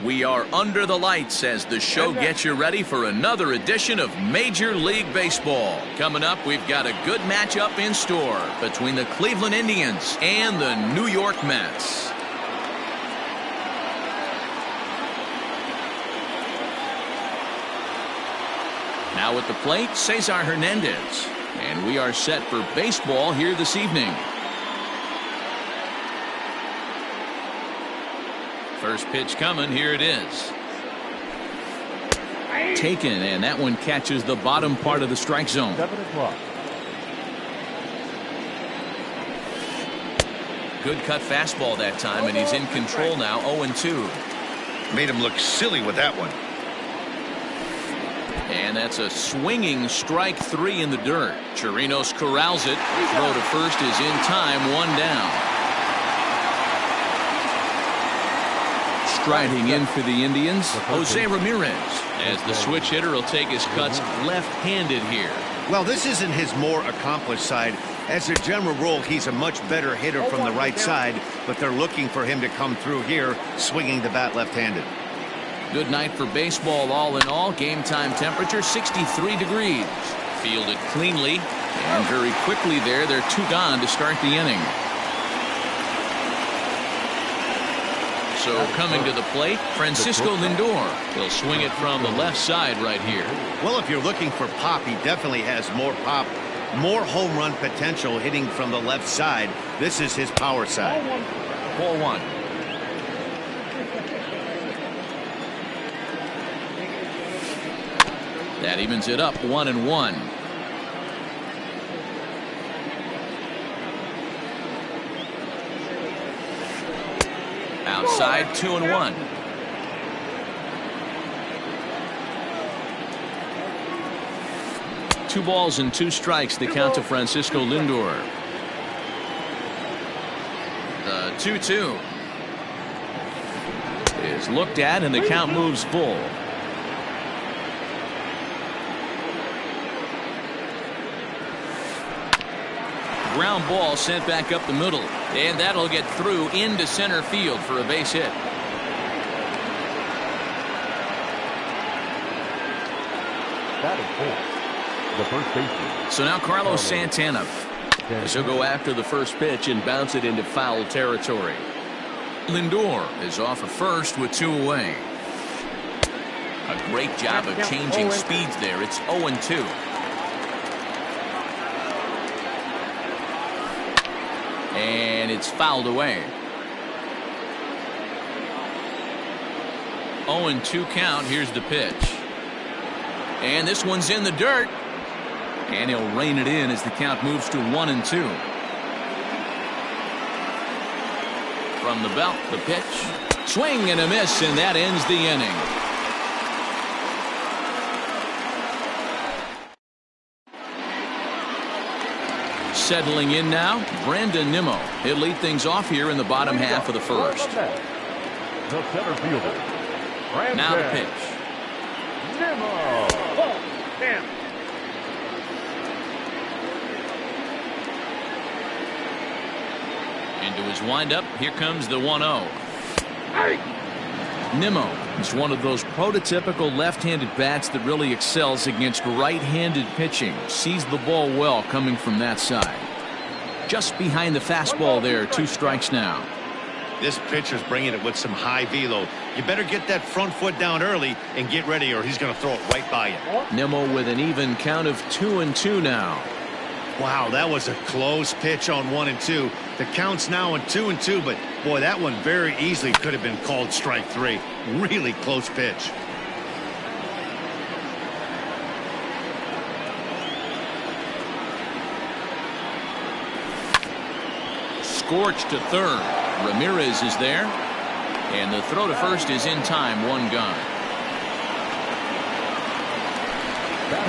We are under the lights as the show gets you ready for another edition of Major League Baseball. Coming up, we've got a good matchup in store between the Cleveland Indians and the New York Mets. Now at the plate, Cesar Hernandez. And we are set for baseball here this evening. First pitch coming, here it is. Taken, and that one catches the bottom part of the strike zone. 7 o'clock. Good cut fastball that time, and he's in control now, 0-2. Made him look silly with that one. And that's a swinging strike 3 in the dirt. Chirinos corrals it. Throw to first is in time, 1 down. Striding in for the Indians, Jose Ramirez, as the switch hitter will take his cuts left-handed here. Well, this isn't his more accomplished side. As a general rule, he's a much better hitter from the right side, but they're looking for him to come through here, swinging the bat left-handed. Good night for baseball all in all. Game time temperature 63 degrees. Fielded cleanly, and very quickly there, they're 2 gone to start the inning. So coming to the plate, Francisco Lindor. He'll swing it from the left side right here. Well, if you're looking for pop, he definitely has more pop, more home run potential hitting from the left side. This is his power side. 4-1. That evens it up, 1-1. Outside, 2-1. Two balls and 2 strikes, the count to Francisco Lindor. The 2-2 is looked at, and the count moves full. Ground ball sent back up the middle, and that'll get through into center field for a base hit. Batting fourth, the first baseman. So now Carlos Santana, as he'll go after the first pitch and bounce it into foul territory. Lindor is off at first with 2 away. A great job of changing speeds there. It's 0-2. And it's fouled away. 0-2 count. Here's the pitch. And this one's in the dirt. And he'll rein it in as the count moves to 1-2. From the belt, the pitch. Swing and a miss, and that ends the inning. Settling in now, Brandon Nimmo. He'll lead things off here in the bottom half of the first. The center fielder. Now the pitch. Nimmo. Into his windup, here comes the 1-0. Nimmo is one of those prototypical left-handed bats that really excels against right-handed pitching. Sees the ball well coming from that side. Just behind the fastball there, 2 strikes now. This pitcher's bringing it with some high velo. You better get that front foot down early and get ready, or he's going to throw it right by you. Nimmo with an even count of 2-2 now. Wow, that was a close pitch on 1-2. The count's now on 2-2, but boy, that one very easily could have been called strike 3. Really close pitch. Scorched to third. Ramirez is there, and the throw to first is in time, 1 gone.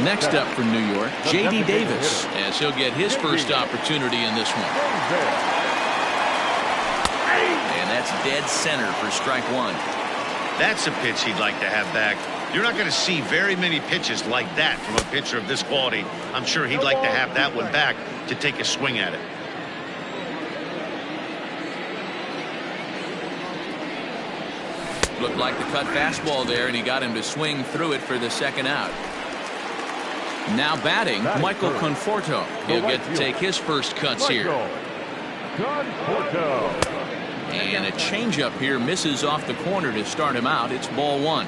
Next up for New York, J.D. Davis, as he'll get his first opportunity in this one. And that's dead center for strike 1. That's a pitch he'd like to have back. You're not going to see very many pitches like that from a pitcher of this quality. I'm sure he'd like to have that one back to take a swing at it. Looked like the cut fastball there, and he got him to swing through it for the second out. Now batting, Michael Conforto. He'll get to take his first cuts here. And a changeup here misses off the corner to start him out. It's ball one.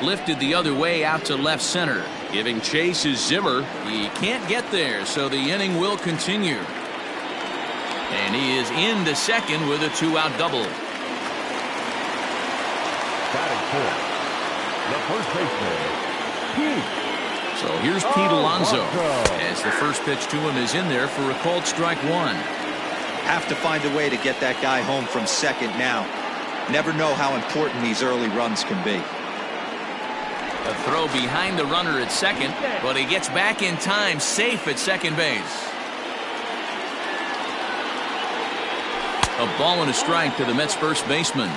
Lifted the other way out to left center. Giving chase is Zimmer. He can't get there, so the inning will continue. And he is into second with a 2-out double. Batting fourth, the first baseman, Pete. So here's Pete Alonso as the first pitch to him is in there for a called strike one. Have to find a way to get that guy home from second now. Never know how important these early runs can be. A throw behind the runner at second, but he gets back in time, safe at second base. A ball and a strike to the Mets first baseman.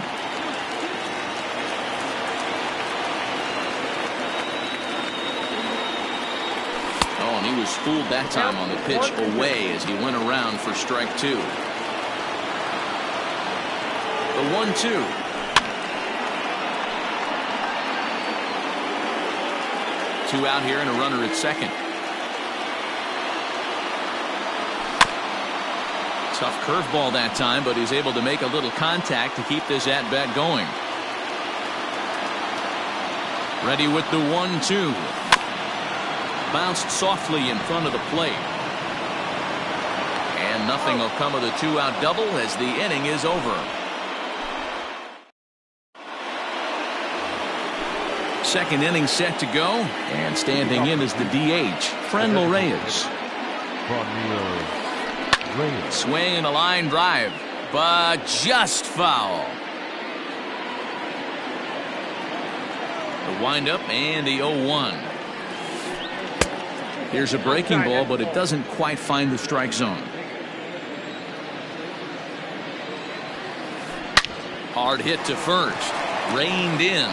Oh, and he was fooled that time on the pitch away as he went around for strike two. The 1-2. Two out here and a runner at second. Tough curveball that time, but he's able to make a little contact to keep this at-bat going. Ready with the 1-2. Bounced softly in front of the plate. And nothing will come of the 2-out double as the inning is over. Second inning set to go, and standing in is the DH, Friendly Reyes. Swing and a line drive, but just foul. The windup and the 0-1. Here's a breaking ball, but it doesn't quite find the strike zone. Hard hit to first, reined in.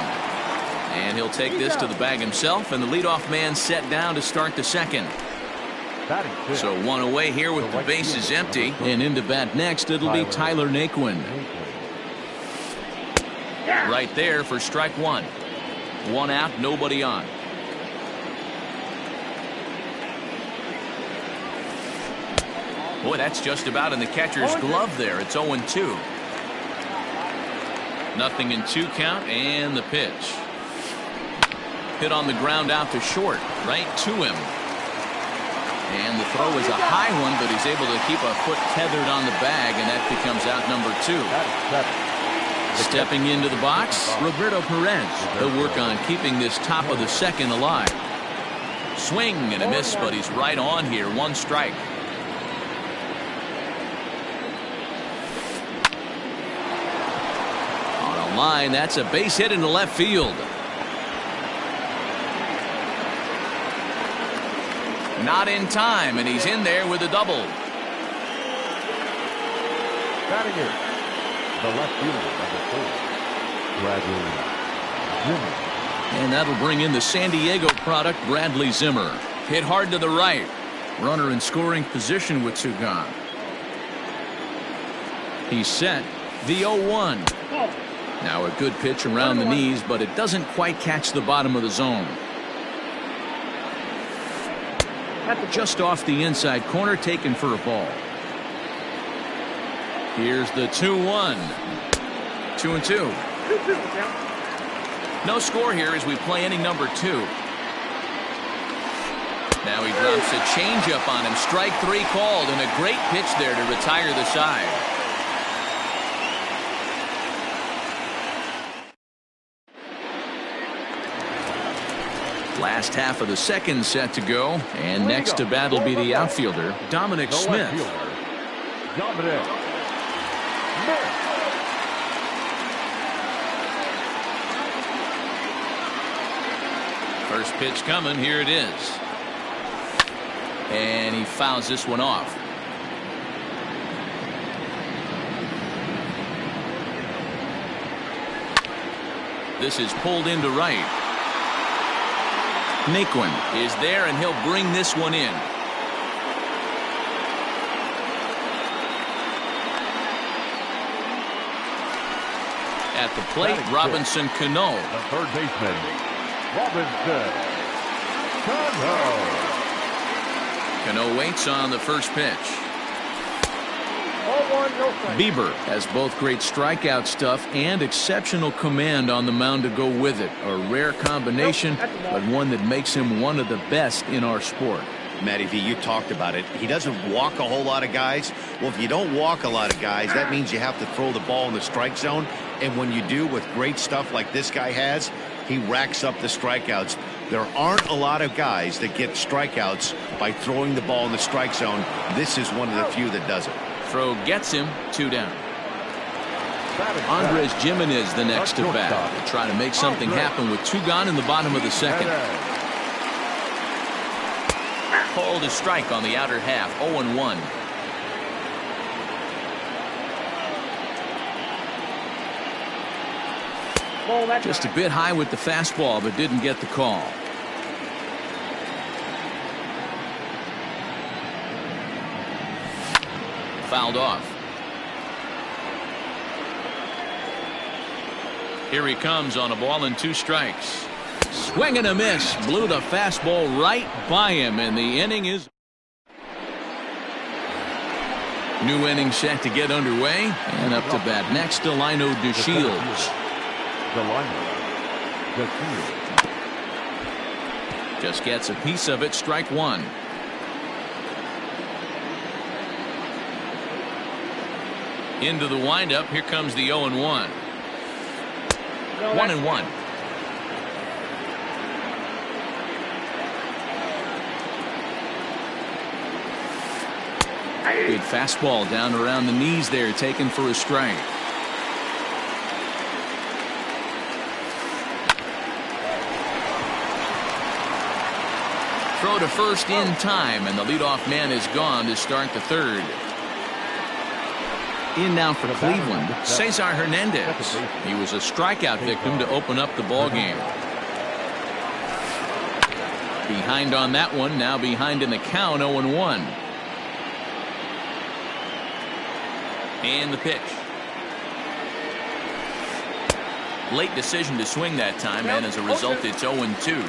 And he'll take this to the bag himself, and the leadoff man set down to start the second. So one away here with the bases empty, and into bat next it'll be Tyler Naquin. Right there for strike one. One out, nobody on. Boy, that's just about in the catcher's glove there. It's 0-2. Nothing in 2 count, and the pitch. Hit on the ground out to short, right to him. And the throw is a high one, but he's able to keep a foot tethered on the bag, and that becomes out number 2. Stepping into the box, Roberto Perez. He'll work on keeping this top of the second alive. Swing and a miss, but he's right on here. 1 strike. On a line, that's a base hit into left field. Not in time, and he's in there with a double. Batting in, the left fielder, number 4, Bradley Zimmer. And that'll bring in the San Diego product, Bradley Zimmer. Hit hard to the right. Runner in scoring position with 2 gone. He's set. The 0-1. Now a good pitch around the knees, but it doesn't quite catch the bottom of the zone. Just off the inside corner, taken for a ball. Here's the 2-1. 2-2. No score here as we play inning number 2. Now he drops a changeup on him. Strike 3 called, and a great pitch there to retire the side. Last half of the second set to go, and next to bat will be the outfielder, Dominic Smith. Dominic Smith. First pitch coming, here it is. And he fouls this one off. This is pulled into right. Naquin is there, and he'll bring this one in. At the plate, Robinson Cano. The third baseman, Robinson Cano. Cano waits on the first pitch. 0-1, no strike. Bieber has both great strikeout stuff and exceptional command on the mound to go with it. A rare combination, but one that makes him one of the best in our sport. Matty V, you talked about it. He doesn't walk a whole lot of guys. Well, if you don't walk a lot of guys, that means you have to throw the ball in the strike zone. And when you do, with great stuff like this guy has, he racks up the strikeouts. There aren't a lot of guys that get strikeouts by throwing the ball in the strike zone. This is one of the few that does it. Throw gets him, 2 down. Andres Gimenez the next to bat. They try to make something happen with 2 gone in the bottom of the second. Called a strike on the outer half, 0-1. Just a bit high with the fastball, but didn't get the call. Fouled off. Here he comes on a ball and 2 strikes. Swing and a miss. Blew the fastball right by him, and the inning is. New inning set to get underway, and up to bat next, Delino DeShields. Just gets a piece of it. Strike 1. Into the windup. Here comes the 0-1. 1-1. Good fastball down around the knees there, taken for a strike. Throw to first in time, and the leadoff man is gone to start the third. In now for Cleveland, Cesar Hernandez. He was a strikeout victim to open up the ball game. Behind on that one, now behind in the count, 0-1. And the pitch. Late decision to swing that time, and as a result, it's 0-2.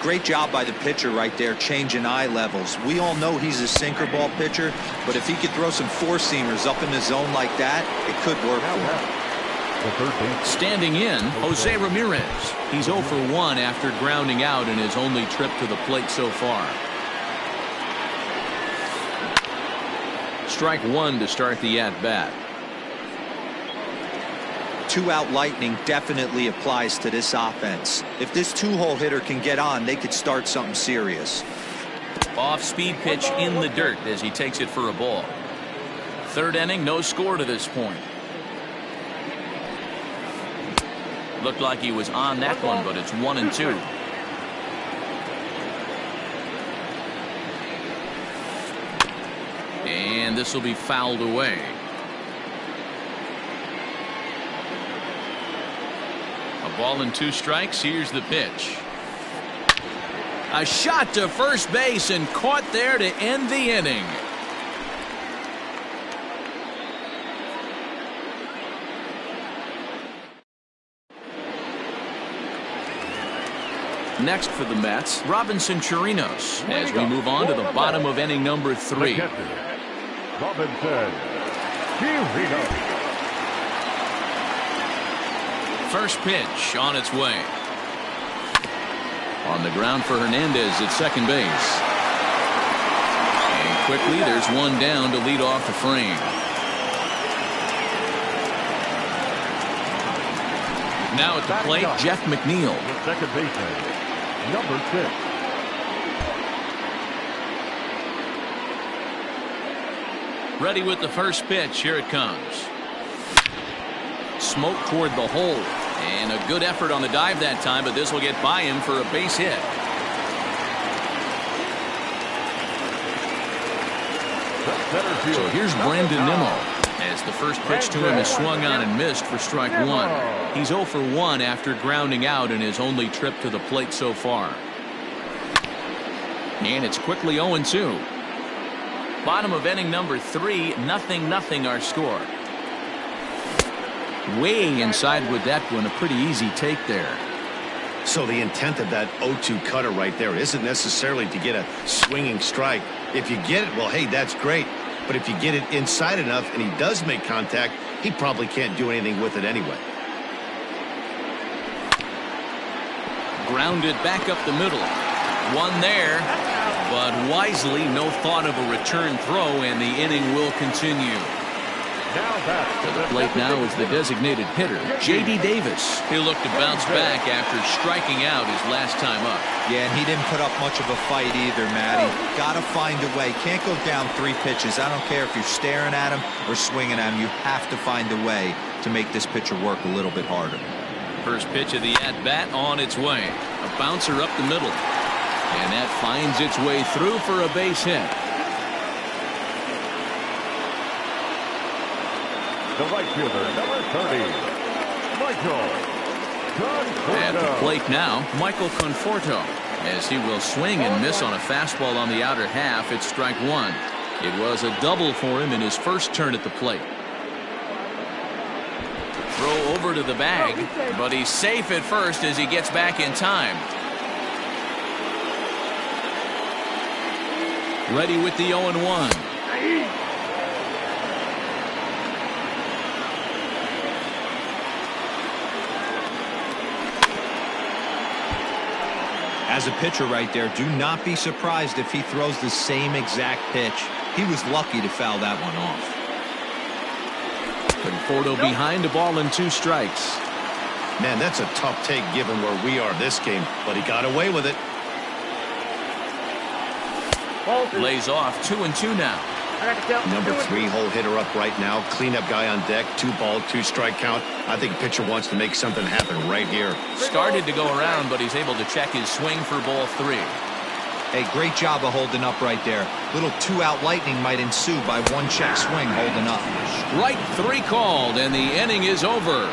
Great job by the pitcher right there, changing eye levels. We all know he's a sinker ball pitcher, but if he could throw some four-seamers up in the zone like that, it could work for him. Standing in, Jose Ramirez. He's 0 for 1 after grounding out in his only trip to the plate so far. Strike 1 to start the at-bat. 2-out lightning definitely applies to this offense. If this 2-hole hitter can get on, they could start something serious. Off-speed pitch in the dirt as he takes it for a ball. Third inning, no score to this point. Looked like he was on that one, but it's 1-2. And this will be fouled away. A ball and 2 strikes. Here's the pitch. A shot to first base and caught there to end the inning. Next for the Mets, Robinson Chirinos, as we move on to the bottom of inning number 3. Robinson Chirinos. First pitch on its way. On the ground for Hernandez at second base. And quickly there's one down to lead off the frame. Now at the plate, Jeff McNeil. The second baseman, number 6. Ready with the first pitch. Here it comes. Smoke toward the hole. And a good effort on the dive that time, but this will get by him for a base hit. So here's Brandon Nimmo, as the first pitch to him is swung on and missed for strike 1. He's 0 for 1 after grounding out in his only trip to the plate so far. And it's quickly 0-2. Bottom of inning number 3, 0-0 our score. Way inside with that one. A pretty easy take there. So the intent of that 0-2 cutter right there isn't necessarily to get a swinging strike. If you get it, well, hey, that's great. But if you get it inside enough and he does make contact, he probably can't do anything with it anyway. Grounded back up the middle. One there, but wisely, no thought of a return throw, and the inning will continue. To the plate now is the designated hitter, J.D. Davis. He'll look to bounce back after striking out his last time up. Yeah, and he didn't put up much of a fight either, Matty. Got to find a way. Can't go down 3 pitches. I don't care if you're staring at him or swinging at him. You have to find a way to make this pitcher work a little bit harder. First pitch of the at-bat on its way. A bouncer up the middle. And that finds its way through for a base hit. The right fielder, number 30, Michael Conforto. At the plate now, Michael Conforto, as he will swing and miss on a fastball on the outer half. It's strike one. It was a double for him in his first turn at the plate. Throw over to the bag, but he's safe at first as he gets back in time. Ready with the 0-1. As a pitcher right there, do not be surprised if he throws the same exact pitch. He was lucky to foul that one off. Conforto behind, a ball and 2 strikes. Man, that's a tough take given where we are this game, but he got away with it. Lays off 2-2 now. Number 3 hole hitter up right now. Cleanup guy on deck. 2-ball, 2-strike count. I think pitcher wants to make something happen right here. Started to go around, but he's able to check his swing for ball 3. Hey, great job of holding up right there. Little 2-out lightning might ensue by 1 check swing holding up. Strike 3 called, and the inning is over.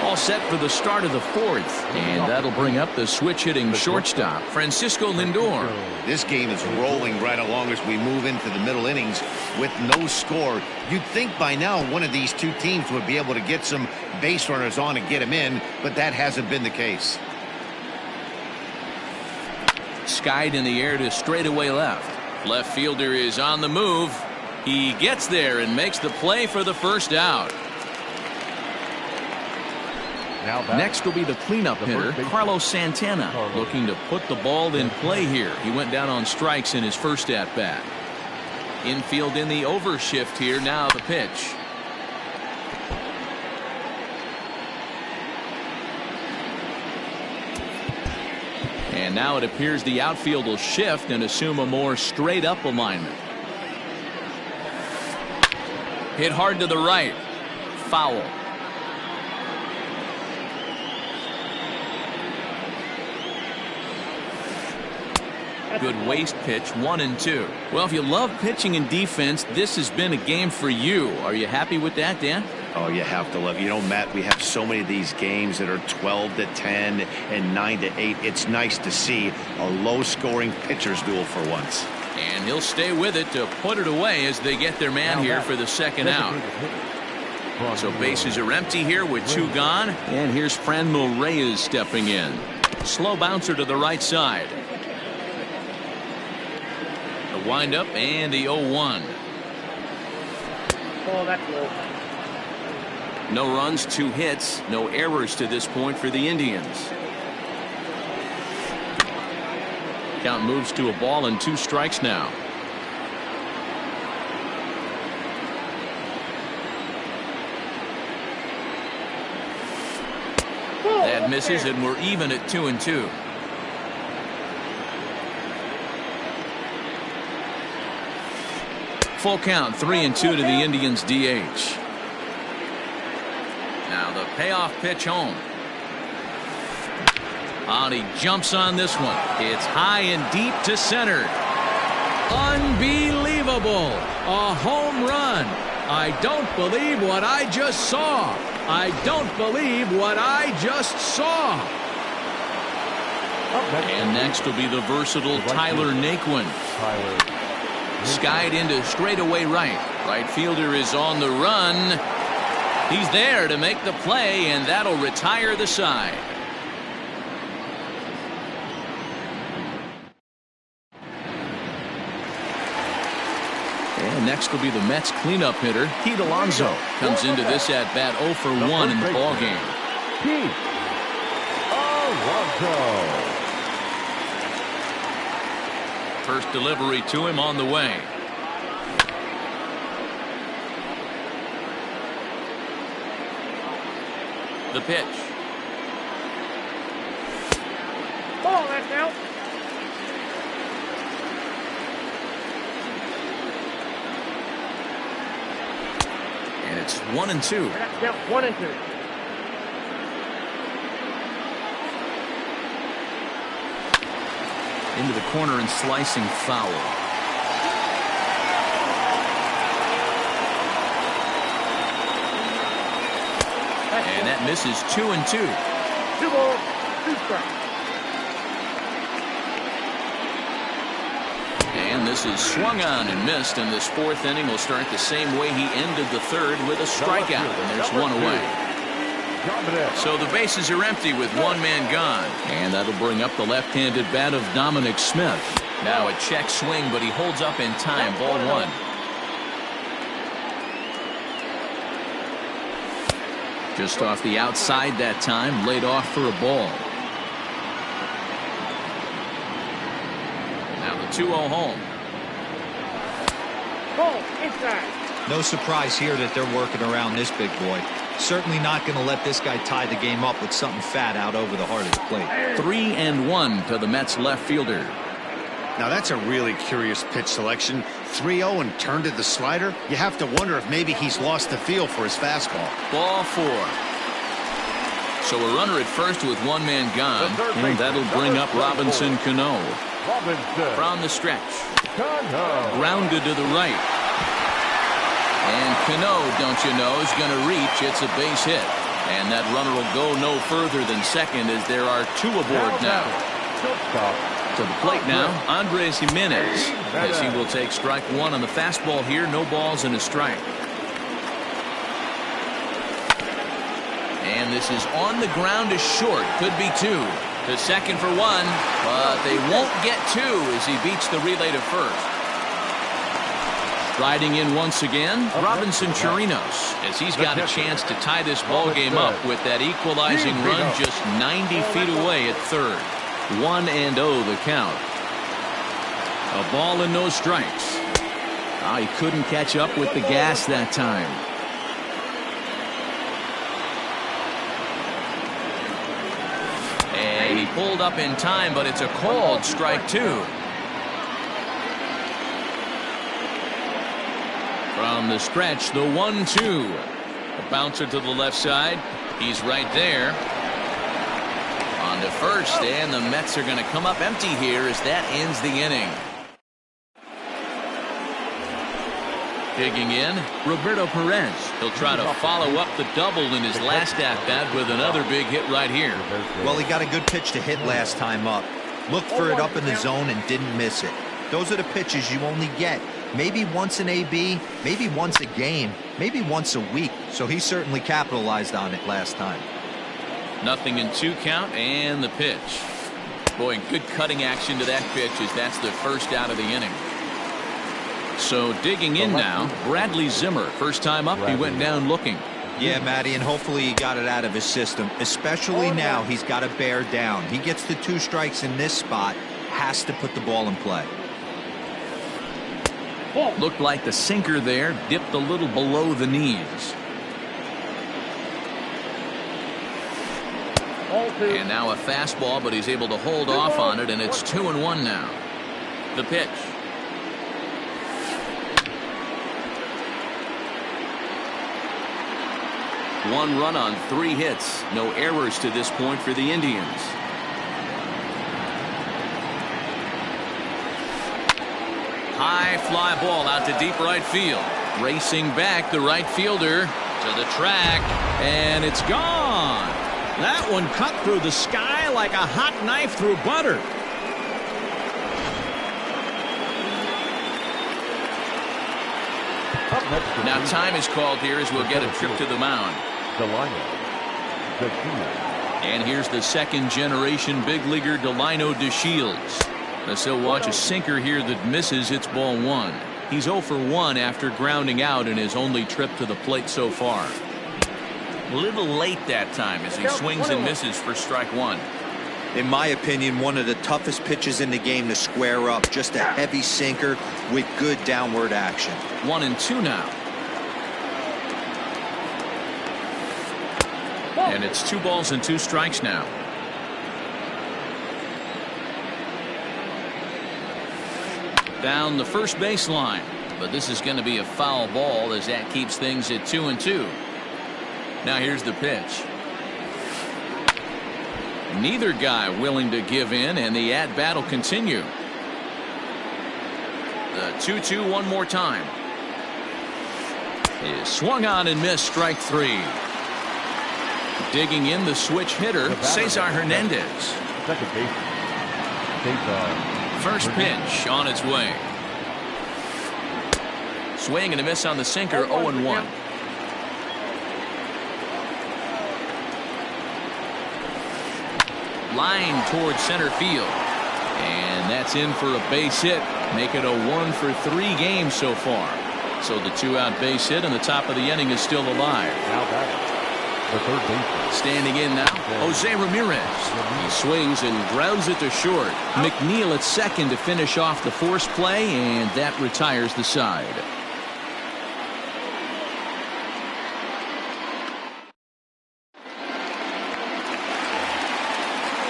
All set for the start of the 4th, and that'll bring up the switch-hitting shortstop, Francisco Lindor. This game is rolling right along as we move into the middle innings with no score. You'd think by now one of these 2 teams would be able to get some base runners on and get them in, but that hasn't been the case. Skied in the air to straightaway left. Left fielder is on the move. He gets there and makes the play for the first out. Next will be the cleanup hitter, Carlos Santana, looking to put the ball in play here. He went down on strikes in his first at-bat. Infield in the overshift here. Now the pitch. And now it appears the outfield will shift and assume a more straight-up alignment. Hit hard to the right. Foul. Good waist pitch, 1-2. Well, if you love pitching and defense, this has been a game for you. Are you happy with that, Dan? Oh, you have to love. You know, Matt, we have so many of these games that are 12-10 and 9-8. It's nice to see a low-scoring pitcher's duel for once. And he'll stay with it to put it away as they get their man here for the second out. So bases are empty here with 2 gone. And here's Franmil Reyes stepping in. Slow bouncer to the right side. The windup and the 0-1. Oh, that's low. No runs, 2 hits, no errors to this point for the Indians. Count moves to a ball and 2 strikes now. That misses, and we're even at 2-2. Full count, 3-2 to the Indians DH. Now the payoff pitch home. And he jumps on this one. It's high and deep to center. Unbelievable. A home run. I don't believe what I just saw. I don't believe what I just saw. And next will be the versatile Tyler Naquin. Skied into straightaway right. Right fielder is on the run. He's there to make the play, and that'll retire the side. And next will be the Mets cleanup hitter, Pete Alonso. Comes into this at-bat 0 for 1 in the ballgame. Pete Alonso. First delivery to him on the way. The pitch. Ball, that's out. And it's 1-2. That's out, 1-2. Into the corner and slicing foul. And that misses 2-2. 2 balls, 2 strikes. And this is swung on and missed, and this fourth inning will start the same way he ended the third, with a strikeout, and there's one away. So the bases are empty with one man gone, and that'll bring up the left-handed bat of Dominic Smith. Now a check swing, but he holds up in time. Ball 1. Just off the outside that time, laid off for a ball. Now the 2-0 home. Ball, inside. No surprise here that they're working around this big boy. Certainly not going to let this guy tie the game up with something fat out over the heart of the plate. 3-1 to the Mets left fielder. Now that's a really curious pitch selection. 3-0 and turned to the slider. You have to wonder if maybe he's lost the feel for his fastball. Ball 4. So a runner at first with one man gone, and that'll bring up Robinson Cano. From the stretch. Grounded to the right. And Cano, don't you know, is going to reach. It's a base hit. And that runner will go no further than second, as there are 2 aboard now. To the plate now, Andres Jimenez, as he will take strike 1 on the fastball here. No balls and a strike. And this is on the ground to short. Could be 2. To second for 1, but they won't get 2 as he beats the relay to first. Riding in once again, Robinson Chirinos, as he's got a chance to tie this ball game up with that equalizing run just 90 feet away at third. 1-0 the count. A ball and no strikes. Oh, he couldn't catch up with the gas that time. And he pulled up in time, but it's a called strike 2. From the stretch, the 1-2. A bouncer to the left side. He's right there. On to first, and the Mets are going to come up empty here as that ends the inning. Digging in, Roberto Perez. He'll try to follow up the double in his last at-bat with another big hit right here. Well, he got a good pitch to hit last time up. Looked for it up in the zone and didn't miss it. Those are the pitches you only get maybe once an AB, maybe once a game, maybe once a week. So he certainly capitalized on it last time. 0-2 count, and the pitch. Boy, good cutting action to that pitch, as that's the first out of the inning. So digging in now, Bradley Zimmer. First time up, he went down looking. Yeah, Matty, and hopefully he got it out of his system. Especially now, he's got to bear down. He gets the 2 strikes in this spot, has to put the ball in play. Looked like the sinker there dipped a little below the knees. And now a fastball, but he's able to hold off on it, and it's 2-1 now. The pitch. One run on 3 hits. No errors to this point for the Indians. High fly ball out to deep right field. Racing back, the right fielder to the track, and it's gone. That one cut through the sky like a hot knife through butter. Now time is called here as we'll get a trip to the mound. And here's the second generation big leaguer Delino DeShields. As he'll watch a sinker here that misses. It's ball one. He's 0 for 1 after grounding out in his only trip to the plate so far. A little late that time as he swings and misses for strike one. In my opinion, one of the toughest pitches in the game to square up. Just a heavy sinker with good downward action. 1-2 now. And it's 2 balls and 2 strikes now. Down the first baseline, but this is going to be a foul ball as that keeps things at 2-2. Now here's the pitch. Neither guy willing to give in, and the at-bat will continue. The 2-2 one more time. Is swung on and missed, strike 3. Digging in the switch hitter, Cesar Hernandez. Second base. First pitch on its way. Swing and a miss on the sinker, 0-1. Line towards center field. And that's in for a base hit. Make it a 1 for 3 games so far. So the 2-out base hit and the top of the inning is still alive. Now batting, the third baseman. Standing in now, Jose Ramirez. He swings and grounds it to short. McNeil at second to finish off the force play, and that retires the side.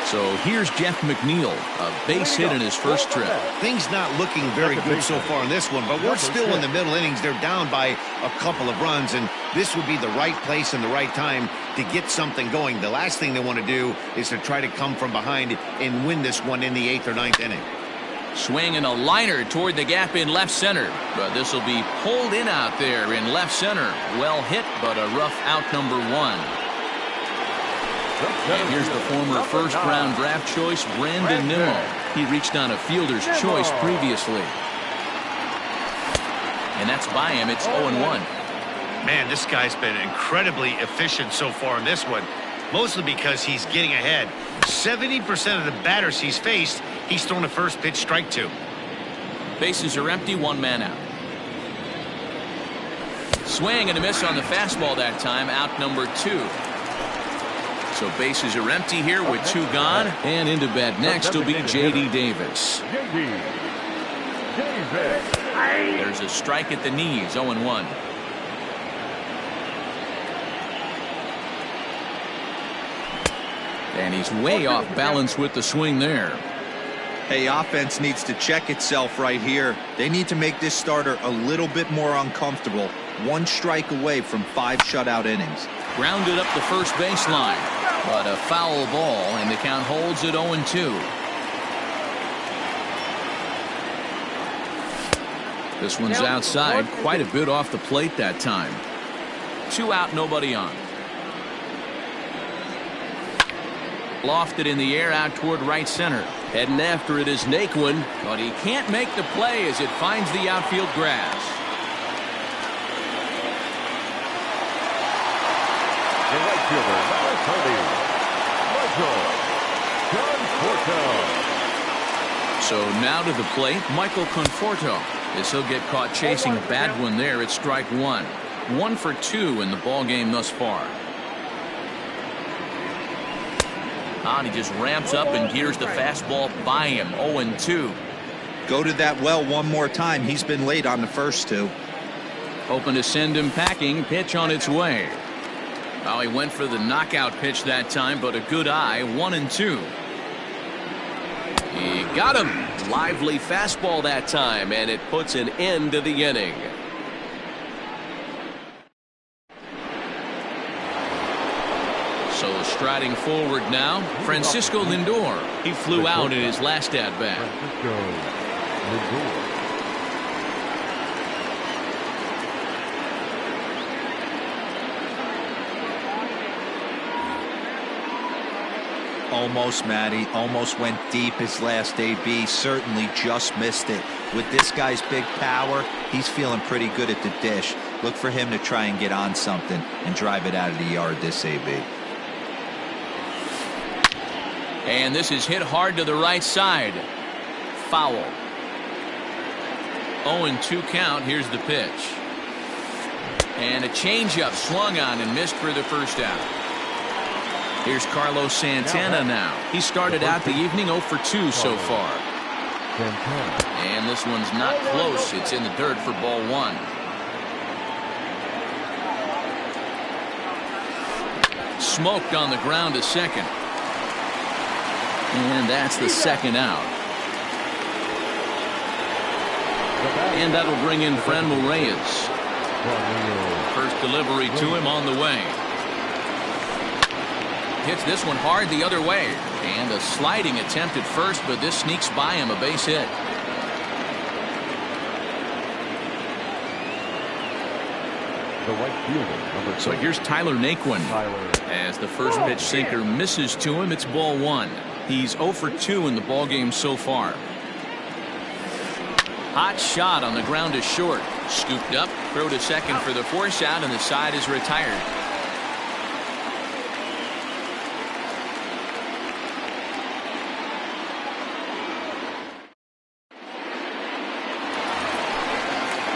So here's Jeff McNeil, a base hit in his first trip. Things not looking very good so far in this one, but we're still in the middle innings. They're down by a couple of runs, and this would be the right place and the right time to get something going. The last thing they want to do is to try to come from behind and win this one in the 8th or 9th inning. Swing and a liner toward the gap in left center, but this will be pulled in out there in left center. Well hit, but a rough out, number 1. And here's the former first-round draft choice, Brandon Nimmo. He reached on a fielder's choice previously. And that's by him. It's 0-1. Man, this guy's been incredibly efficient so far in this one, mostly because he's getting ahead. 70% of the batters he's faced, he's thrown a first pitch strike to. Bases are empty, 1 man out. Swing and a miss on the fastball that time, out number 2. So bases are empty here with 2 gone, and into bat next will be J.D. Davis. There's a strike at the knees, 0-1. And he's way off balance with the swing there. Hey, offense needs to check itself right here. They need to make this starter a little bit more uncomfortable. 1 strike away from 5 shutout innings. Grounded up the first baseline, but a foul ball, and the count holds at 0-2. This one's outside, quite a bit off the plate that time. 2 out, nobody on. Lofted in the air out toward right center. Heading after it is Naquin, but he can't make the play as it finds the outfield grass. The right fielder, number 30, Michael Conforto. So now to the plate, Michael Conforto, as he'll get caught chasing a bad one there at strike 1. 1 for 2 in the ball game thus far. And he just ramps up and gears the fastball by him. 0-2. Go to that well one more time. He's been late on the first 2. Hoping to send him packing. Pitch on its way. Well, he went for the knockout pitch that time, but a good eye. 1-2. He got him. Lively fastball that time, and it puts an end to the inning. So striding forward now, Francisco Lindor. He flew out in his last at-bat. Francisco Lindor. Almost, Matty. Almost went deep his last AB. Certainly just missed it. With this guy's big power, he's feeling pretty good at the dish. Look for him to try and get on something and drive it out of the yard this AB. And this is hit hard to the right side. Foul. 0-2 count. Here's the pitch. And a changeup swung on and missed for the first out. Here's Carlos Santana now. He started out the evening 0 for 2 so far. And this one's not close. It's in the dirt for ball 1. Smoked on the ground to second. And that's the second out. And that'll bring in Franmil Reyes. First delivery to him on the way. Hits this one hard the other way. And a sliding attempt at first, but this sneaks by him, a base hit. The right fielder, number 2. So here's Tyler Naquin. As the first pitch sinker misses to him, it's ball 1. He's 0 for 2 in the ballgame so far. Hot shot on the ground to short. Scooped up, throw to second for the force out, and the side is retired.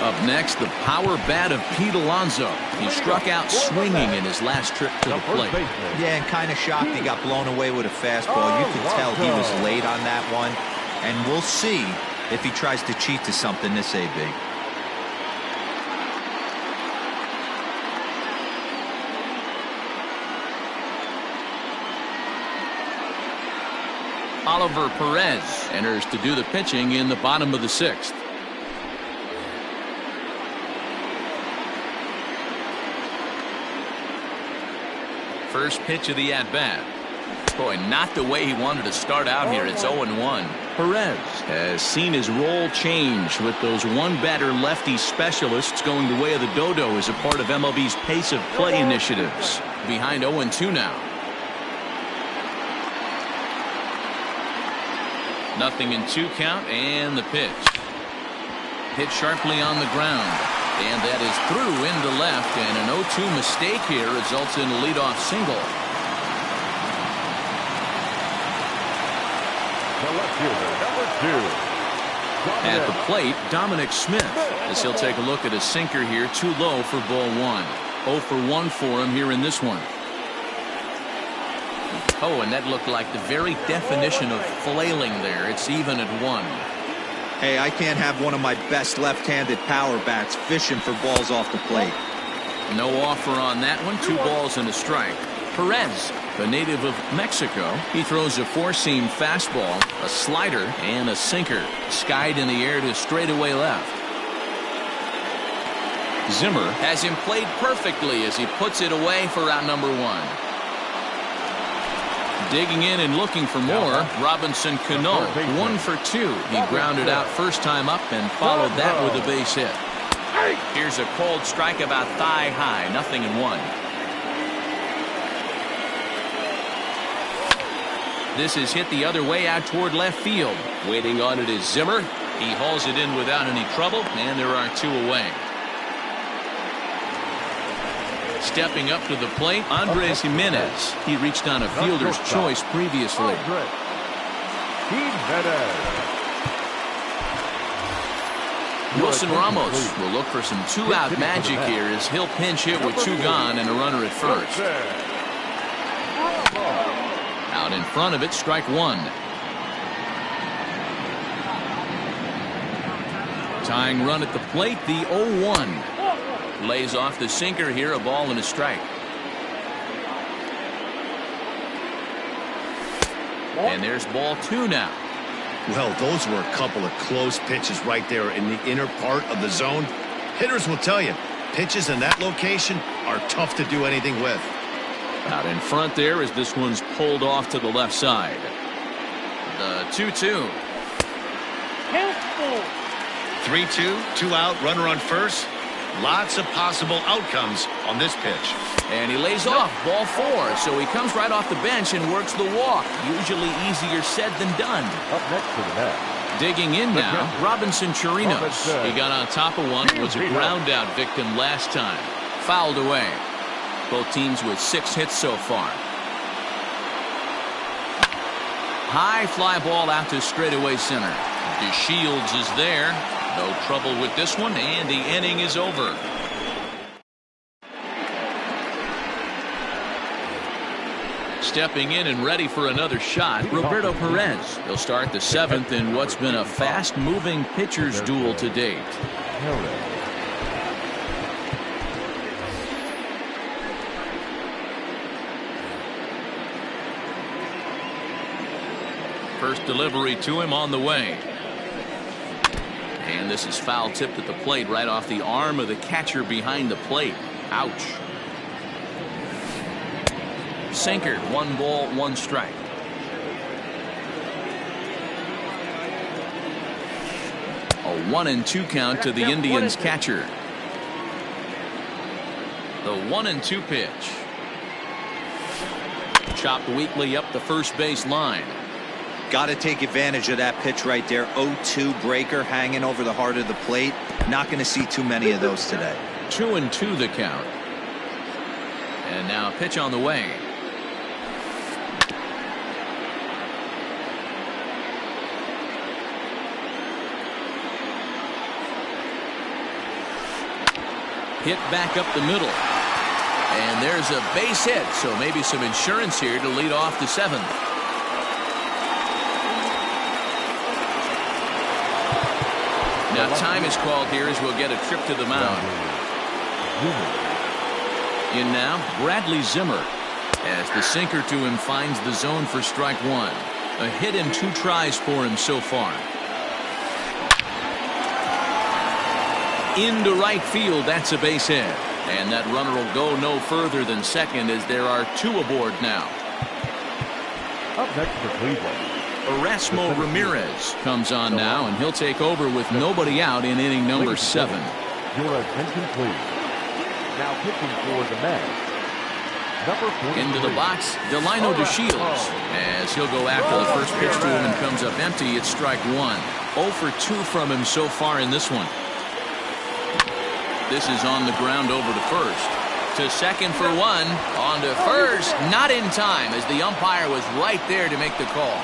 Up next, the power bat of Pete Alonso. He struck out swinging in his last trip to the plate. Yeah, and kind of shocked he got blown away with a fastball. You can tell he was late on that one. And we'll see if he tries to cheat to something this AB. Oliver Perez enters to do the pitching in the bottom of the 6th. First pitch of the at-bat. Boy, not the way he wanted to start out here. It's 0-1. Perez has seen his role change with those one-batter lefty specialists going the way of the dodo as a part of MLB's pace of play initiatives. Behind 0-2 now. Nothing in 2 count, and the pitch. Hit sharply on the ground. And that is through into left, and an 0-2 mistake here results in a leadoff single. The left fielder, number 2. At the plate, Dominic Smith, as he'll take a look at a sinker here, too low for ball 1. 0 for 1 for him here in this one. Oh, and that looked like the very definition of flailing there. It's even at 1. Hey, I can't have one of my best left-handed power bats fishing for balls off the plate. No offer on that one. 2 balls and a strike. Perez, the native of Mexico, he throws a 4-seam fastball, a slider, and a sinker. Skied in the air to straightaway left. Zimmer has him played perfectly as he puts it away for out number 1. Digging in and looking for more, Robinson Cano, 1 for 2. He grounded out first time up and followed that with a base hit. Here's a cold strike about thigh high, 0-1. This is hit the other way out toward left field. Waiting on it is Zimmer. He hauls it in without any trouble, and there are 2 away. Stepping up to the plate, Andres Jimenez. He reached on a fielder's choice previously. Wilson Ramos will look for some 2-out magic here as he'll pinch hit with 2 gone and a runner at first. Out in front of it, strike 1. Tying run at the plate, the 0-1. Lays off the sinker here, a ball and a strike. And there's ball 2 now. Well, those were a couple of close pitches right there in the inner part of the zone. Hitters will tell you, pitches in that location are tough to do anything with. Out in front there as this one's pulled off to the left side. The 2-2. 3-2, 2 out, runner on first. Lots of possible outcomes on this pitch. And he lays off, ball 4. So he comes right off the bench and works the walk. Usually easier said than done. Up next to the net. Digging in now, Robinson Chirinos. He got on top of one. Was a ground out victim last time. Fouled away. Both teams with 6 hits so far. High fly ball out to straightaway center. DeShields is there. No trouble with this one, and the inning is over. Stepping in and ready for another shot, Roberto Perez. He'll start the 7th in what's been a fast-moving pitcher's duel to date. First delivery to him on the way. And this is foul tipped at the plate right off the arm of the catcher behind the plate. Ouch. Sinker, 1 ball, 1 strike. A 1-2 count to the Indians catcher. The 1-2 pitch. Chopped weakly up the first base line. Got to take advantage of that pitch right there. 0-2 breaker hanging over the heart of the plate. Not going to see too many of those today. 2-2 the count. And now a pitch on the way. Hit back up the middle. And there's a base hit, so maybe some insurance here to lead off the 7th. Now time is called here as we'll get a trip to the mound. In now, Bradley Zimmer. As the sinker to him finds the zone for strike 1. A hit in 2 tries for him so far. Into right field, that's a base hit. And that runner will go no further than second as there are 2 aboard now. Up next for Cleveland. Erasmo Ramirez comes on now, and he'll take over with nobody out in inning number 7. Your attention, please. Now pitching for the Mets. Into the box, Delino DeShields. As he'll go after the first pitch to him and comes up empty, it's strike 1. 0 for 2 from him so far in this one. This is on the ground over to first. To second for 1. On to first. Not in time as the umpire was right there to make the call.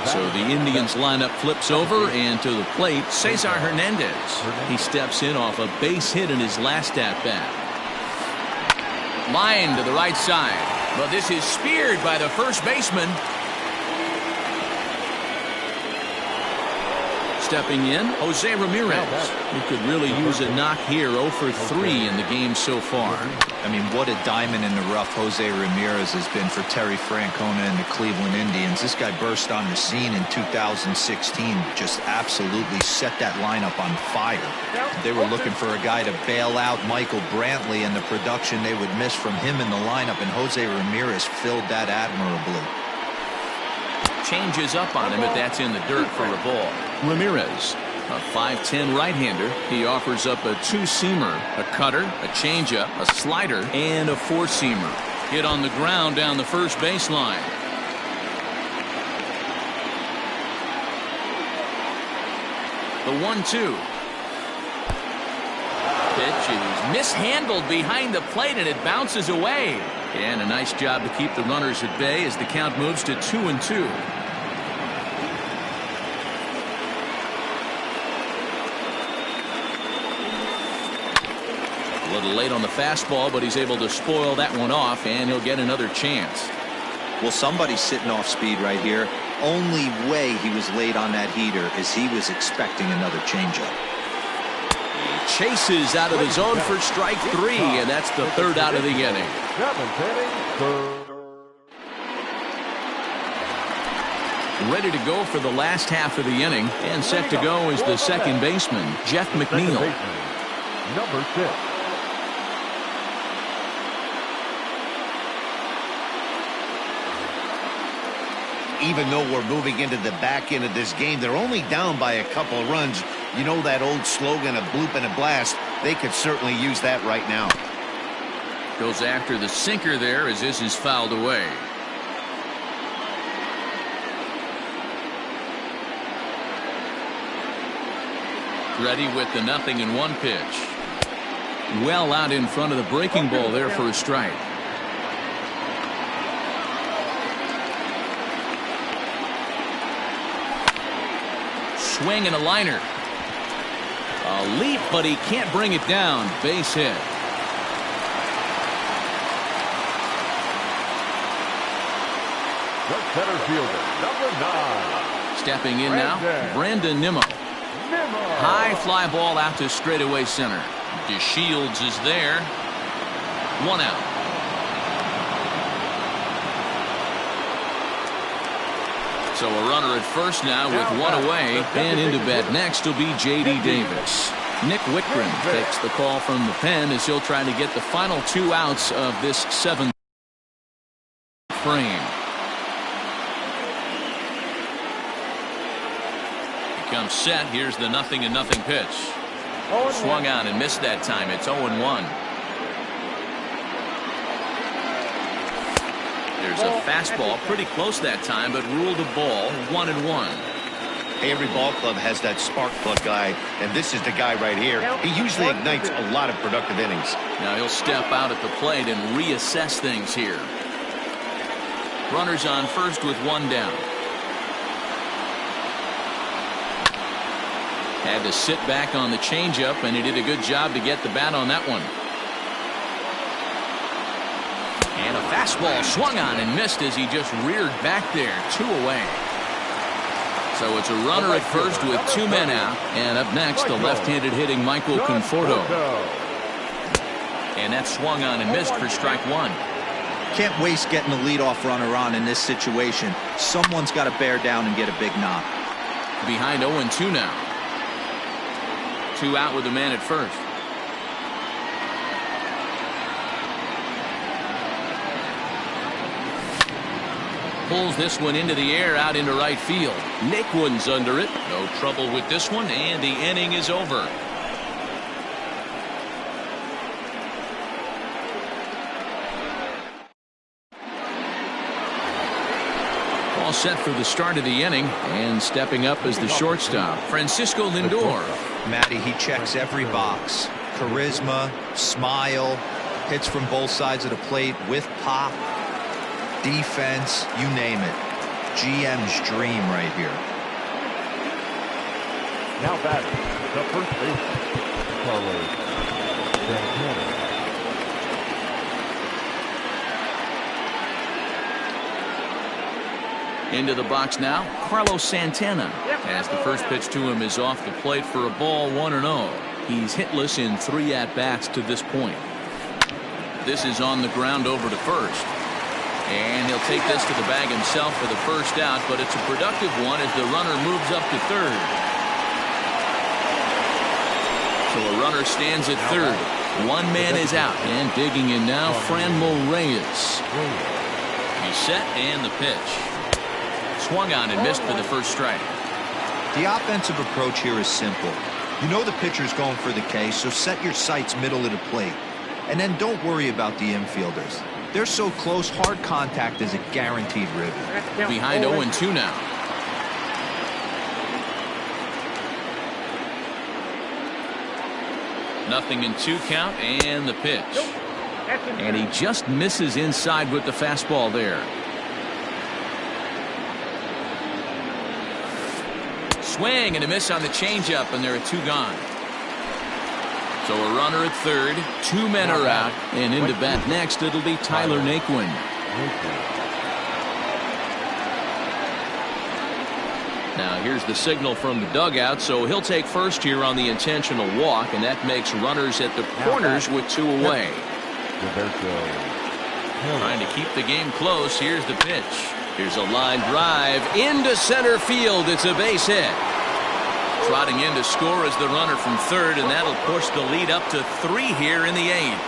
So the Indians lineup flips over, and to the plate, Cesar Hernandez. He steps in off a base hit in his last at-bat. Line to the right side. But this is speared by the first baseman. Stepping in, Jose Ramirez, who could really use a knock here. 0 for 3 in the game so far. I mean, what a diamond in the rough Jose Ramirez has been for Terry Francona and the Cleveland Indians. This guy burst on the scene in 2016, just absolutely set that lineup on fire. They were looking for a guy to bail out Michael Brantley, and the production they would miss from him in the lineup, and Jose Ramirez filled that admirably. Changes up on him, but that's in the dirt for a ball. Ramirez, a 5'10" right-hander. He offers up a 2-seamer, a cutter, a changeup, a slider, and a 4-seamer. Hit on the ground down the first baseline. The 1-2. Pitch is mishandled behind the plate, and it bounces away. And a nice job to keep the runners at bay as the count moves to 2-2. A little late on the fastball, but he's able to spoil that one off, and he'll get another chance. Well, somebody's sitting off speed right here. Only way he was late on that heater is he was expecting another changeup. Chases out of the zone for strike 3, and that's the 3rd out of the inning. Ready to go for the last half of the inning, and set to go is the second baseman, Jeff McNeil. Number 6. Even though we're moving into the back end of this game, they're only down by a couple of runs. You know that old slogan, a bloop and a blast? They could certainly use that right now. Goes after the sinker there as this is fouled away. Ready with the 0-1 pitch. Well out in front of the breaking ball there for a strike. Swing and a liner. A leap, but he can't bring it down. Base hit. The center fielder, number 9. Stepping in now, Brandon Nimmo. High fly ball out to straightaway center. DeShields is there. 1 out. So a runner at first now with 1 away, and into bat next will be J.D. Davis. Nick Wickren takes the call from the pen as he'll try to get the final 2 outs of this 7th frame. He comes set. Here's the 0-0 pitch. Swung on and missed that time. It's 0-1. There's a fastball pretty close that time, but ruled a ball. 1-1. Hey, every ball club has that spark plug guy, and this is the guy right here. He usually ignites a lot of productive innings. Now he'll step out at the plate and reassess things here. Runners on first with 1 down. Had to sit back on the changeup, and he did a good job to get the bat on that one. And a fastball swung on and missed as he just reared back there. 2 away. So it's a runner at first with 2 men out. And up next, the left-handed hitting Michael Conforto. And that swung on and missed for strike 1. Can't waste getting the leadoff runner on in this situation. Someone's got to bear down and get a big knock. Behind 0-2 now. 2 out with a man at first. Pulls this one into the air out into right field. Naquin's under it. No trouble with this one, and the inning is over. All set for the start of the inning, and stepping up as the shortstop, Francisco Lindor. Matty, he checks every box. Charisma, smile, hits from both sides of the plate with pop. Defense, you name it. GM's dream right here. Now batting, the first baseman, Carlos Santana. Into the box now, Carlos Santana. As the first pitch to him is off the plate for a ball, 1-0. He's hitless in 3 at-bats to this point. This is on the ground over to first. And he'll take this to the bag himself for the first out, but it's a productive one as the runner moves up to third. So a runner stands at third. 1 man is out, and digging in now, Franmil Reyes. He's set, and the pitch. Swung on and missed for the first strike. The offensive approach here is simple. You know the pitcher's going for the K, so set your sights middle of the plate. And then don't worry about the infielders. They're so close, hard contact is a guaranteed ribby. Behind 0-2 now. Nothing in 2 count, and the pitch. And he just misses inside with the fastball there. Swing and a miss on the changeup, and there are 2 gone. So a runner at third, 2 men are out, and into bat next it'll be Tyler Naquin. Now here's the signal from the dugout, so he'll take first here on the intentional walk, and that makes runners at the corners with 2 away. Trying to keep the game close. Here's the pitch. Here's a line drive into center field. It's a base hit. Trotting in to score is the runner from third, and that'll push the lead up to 3 here in the 8th.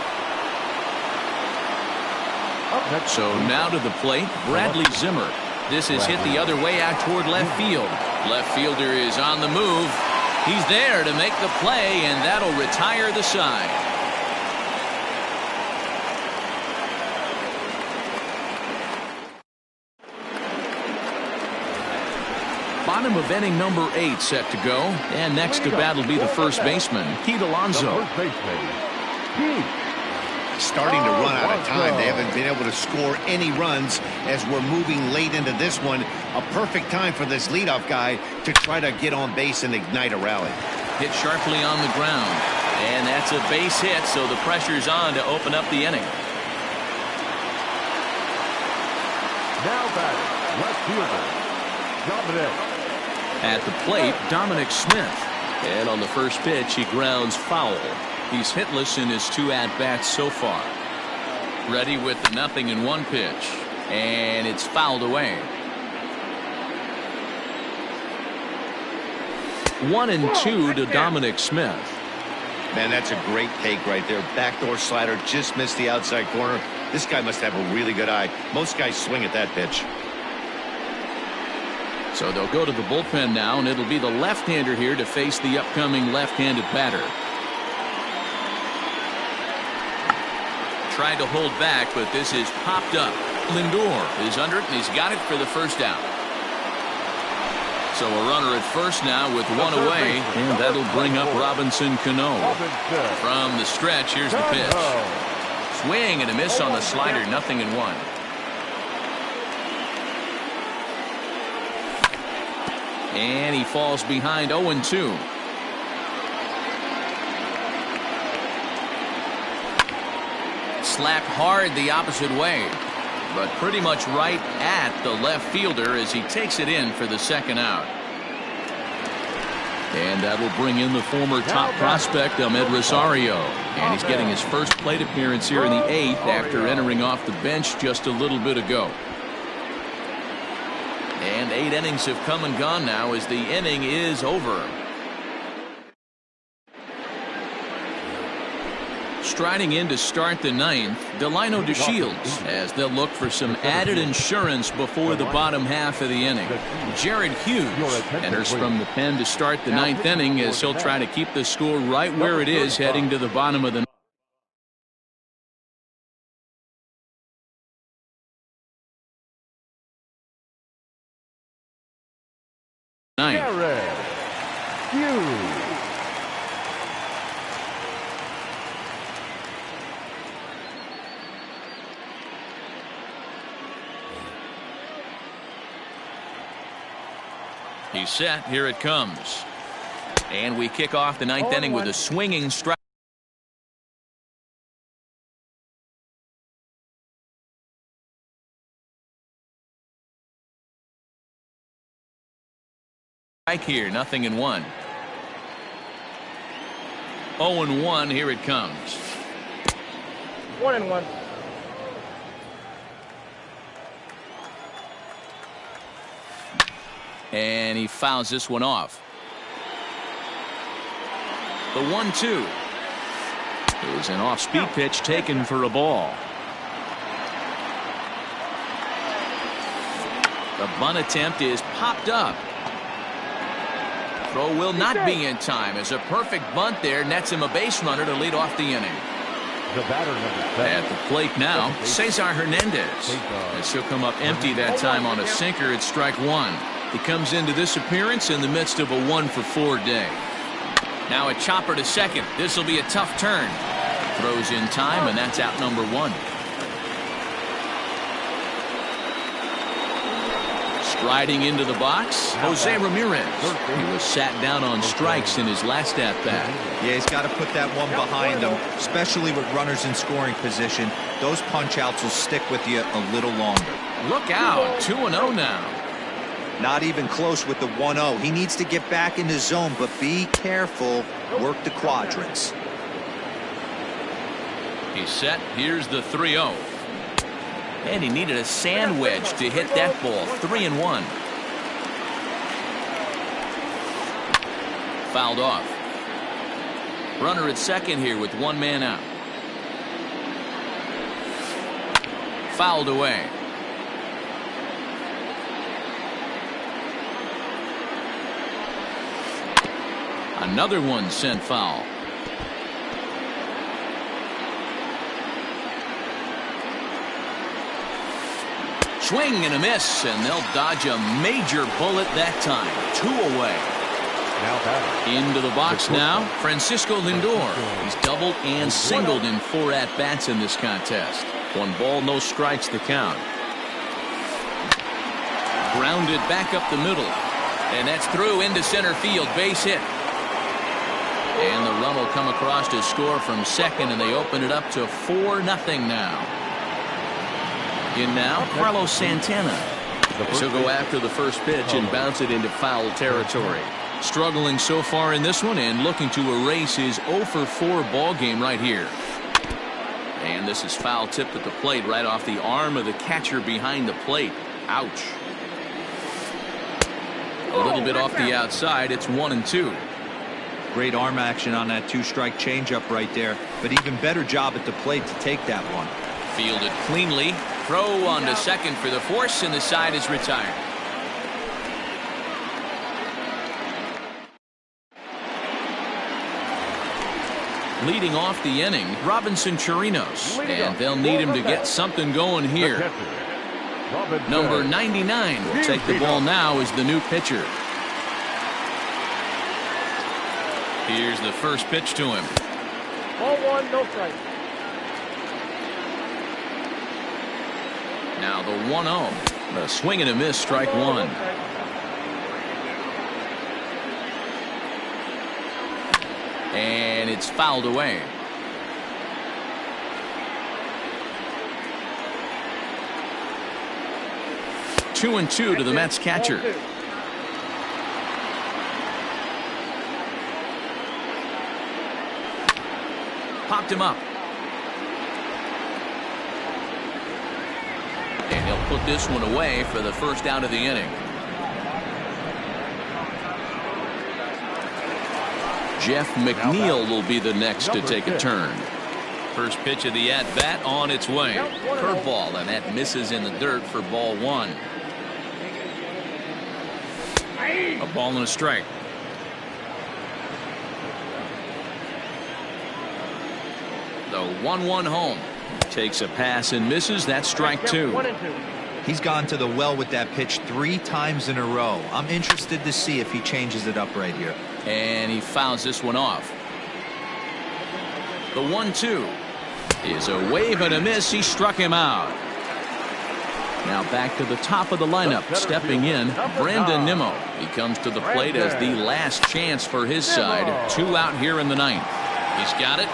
So now to the plate, Bradley Zimmer. This is hit the other way out toward left field. Left fielder is on the move. He's there to make the play, and that'll retire the side. Bottom of inning number 8 set to go. And next to bat will be the first baseman, Pete Alonso. The first baseman, Pete. Starting to run out of time. They haven't been able to score any runs as we're moving late into this one. A perfect time for this leadoff guy to try to get on base and ignite a rally. Hit sharply on the ground. And that's a base hit, so the pressure's on to open up the inning. Now batting, left fielder, Dominic. At the plate, Dominic Smith. And on the first pitch, he grounds foul. He's hitless in his 2 at-bats so far. Ready with the 0-1 pitch. And it's fouled away. 1-2 to Dominic Smith. Man, that's a great take right there. Backdoor slider, just missed the outside corner. This guy must have a really good eye. Most guys swing at that pitch. So they'll go to the bullpen now, and it'll be the left-hander here to face the upcoming left-handed batter. Tried to hold back, but this is popped up. Lindor is under it, and he's got it for the first out. So a runner at first now with 1 away, and that'll bring up Robinson Cano. From the stretch, here's the pitch. Swing and a miss on the slider, 0-1. And he falls behind 0-2. Slapped hard the opposite way, but pretty much right at the left fielder as he takes it in for the second out. And that'll bring in the former top prospect, Ahmed Rosario. And he's getting his first plate appearance here in the 8th after entering off the bench just a little bit ago. And 8 innings have come and gone now as the inning is over. Striding in to start the 9th, Delino DeShields, as they'll look for some added insurance before the bottom half of the inning. Jared Hughes enters from the pen to start the 9th inning as he'll try to keep the score right where it is heading to the bottom of the ninth. Jared Hughes. He's set. Here it comes. And we kick off the 9th inning with a swinging strike. Here, 0-1. 0-1. Here it comes. 1-1. And he fouls this one off. The 1-2 is an off-speed pitch taken for a ball. The bunt attempt is popped up. Throw will not be in time as a perfect bunt there nets him a base runner to lead off the inning. The batter number 7. At the plate now, Cesar Hernandez. As he'll come up empty that time on a sinker at strike 1. He comes into this appearance in the midst of a 1-for-4 day. Now a chopper to second. This will be a tough turn. Throws in time, and that's out number 1. Striding into the box, Jose Ramirez. He was sat down on strikes in his last at-bat. Yeah, he's got to put that one behind him, especially with runners in scoring position. Those punch-outs will stick with you a little longer. Look out, 2-0 now. Not even close with the 1-0. He needs to get back in the zone, but be careful. Work the quadrants. He's set. Here's the 3-0. And he needed a sand wedge to hit that ball. 3-1. Fouled off. Runner at second here with 1 man out. Fouled away. Another one sent foul. swing and a miss, and they'll dodge a major bullet that time. 2 away. Now batting. Into the box now, Francisco Lindor. He's doubled and singled in 4 at-bats in this contest. 1 ball, no strikes the count. Grounded back up the middle. And that's through into center field. Base hit. And the run will come across to score from second, and they open it up to 4-0 now. In now, Carlos Santana. He'll go after the first pitch and bounce it into foul territory. Struggling so far in this one and looking to erase his 0-for-4 ball game right here. And this is foul tipped at the plate right off the arm of the catcher behind the plate. Ouch. A little bit off the outside. It's 1-2. Great arm action on that 2-strike changeup right there, but even better job at the plate to take that one. Fielded cleanly. Throw on to second for the force, and the side is retired. Leading off the inning, Robinson Chirinos, and they'll need him to get something going here. Number 99 will take the ball now as the new pitcher. Here's the first pitch to him. Ball 1, no strike. Now the 1-0. A swing and a miss, strike 1. And it's fouled away. Two and two to the Mets catcher. Popped him up. And he'll put this one away for the first out of the inning. Jeff McNeil will be the next to take a turn. First pitch of the at-bat on its way. Curveball, and that misses in the dirt for ball 1. A ball and a strike. The 1-1 home. Takes a pass and misses. That's strike 2. He's gone to the well with that pitch 3 times in a row. I'm interested to see if he changes it up right here. And he fouls this one off. The 1-2 is a wave and a miss. He struck him out. Now back to the top of the lineup. Stepping in, Brandon Nimmo. He comes to the plate as the last chance for his side. 2 out here in the 9th. He's got it.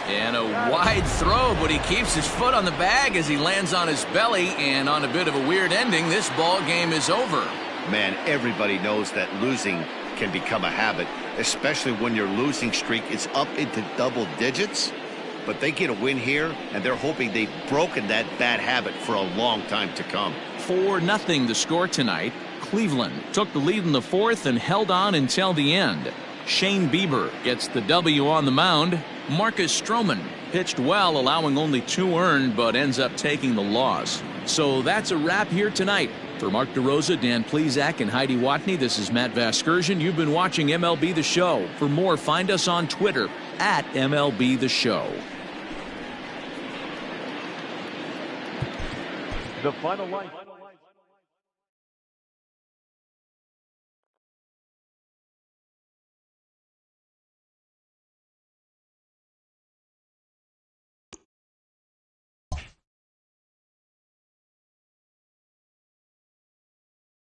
And a wide throw, but he keeps his foot on the bag as he lands on his belly. And on a bit of a weird ending, this ball game is over. Man, everybody knows that losing can become a habit, especially when your losing streak is up into double digits. But they get a win here, and they're hoping they've broken that bad habit for a long time to come. 4-0 the score tonight. Cleveland took the lead in the 4th and held on until the end. Shane Bieber gets the W on the mound. Marcus Stroman pitched well, allowing only 2 earned, but ends up taking the loss. So that's a wrap here tonight. For Mark DeRosa, Dan Plesac, and Heidi Watney, this is Matt Vasgersian. You've been watching MLB The Show. For more, find us on Twitter at MLB The Show. The final line.